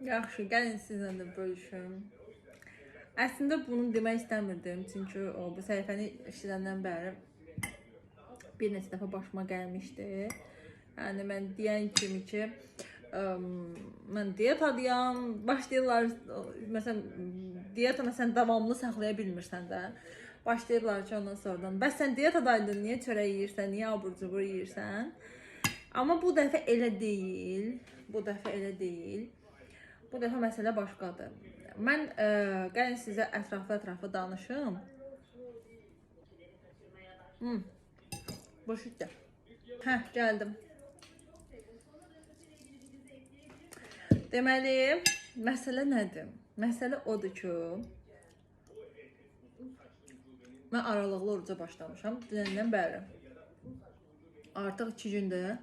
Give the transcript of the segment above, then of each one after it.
Yaxşı, gəlin sizlə də bölüşüm. Əslində bunu demək istəmirdim, çünki bu səhifəni işlədəndən bəri bir neçə dəfə başıma gəlmişdi. Yəni mən deyən kimi ki, mən diyetadayam, başlayırlar, məsələn, diyeta məsələn davamlı saxlaya bilmirsən də. Başlayırlar ki, ondan sonradan, bəs sən diyetadaydın, niyə çörək yeyirsən, niyə abur-cubur yeyirsən? Amma bu dəfə elə deyil, bu dəfə məsələ başqadır. Mən gəlin sizə ətraflı danışım. Boş itdə. Gəldim. Deməli, məsələ nədir? Məsələ odur ki, mən aralıqlı oruca başlamışam, dünəndən bəri. Artıq 2 gündür.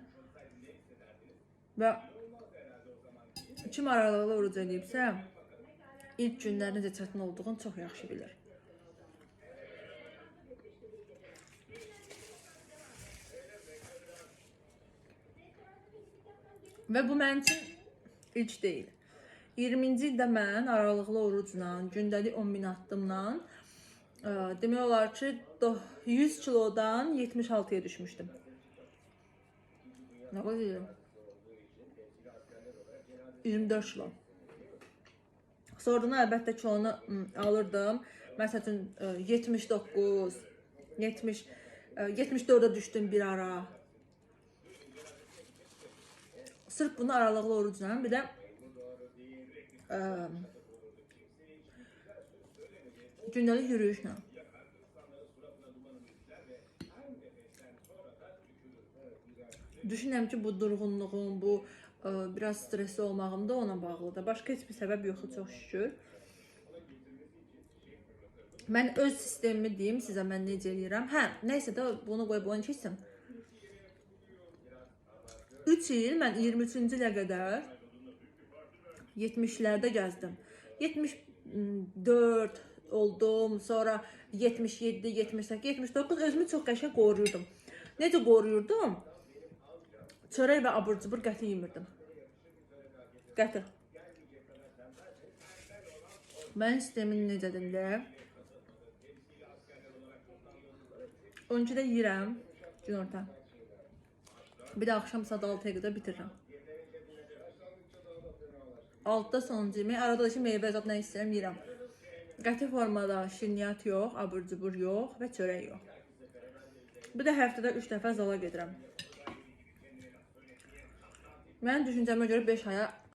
Və kim aralıqlı oruc edibsə, ilk günlərin necə çətin olduğunu çox yaxşı bilir. Və bu mənim üçün ilk deyil. 20-ci ildə mən aralıqlı orucla, gündəlik 10.000 addımla demək olar ki, 100 kilodan 76-ya düşmüşdüm. Nə qədər deyirəm? 24 kilo. Sonradan əlbəttə kilonu alırdım. Məsələn 79, 74-ə düşdüm bir ara. Sırf bunu aralıqlı orucla, bir də gündəlik yürüyüşlə. Düşünürəm ki, bu durğunluğum, bu biraz stresli olmağım da ona bağlıdır. Başqa heç bir səbəb yoxdur, çox şükür. Mən öz sistemimi deyim sizə, mən necə eləyirəm. Nəysə də bunu qoyub onu keçsin. 3 il mən 23-cü ilə qədər 70'lerde gəzdim. 74 oldum, sonra 77, 78, 79 özümü çox qəşəng qoruyurdum. Necə qoruyurdum? Çörək və abur-cubur qəti yemirdim. Qəti. Mənim sistemin necədir də? 12-də yeyirəm, günorta. Bir də axşam saat 6-ya qədər bitirirəm. 6-da sonuncu yemək, arada ki meyvə zat nə istəyirəm yeyirəm. Qəti formada şirniyyat yox, abur-cubur yox və çörək yox. Bir də həftədə 3 dəfə zala gedirəm. Mənim düşüncəmə görə 5 aya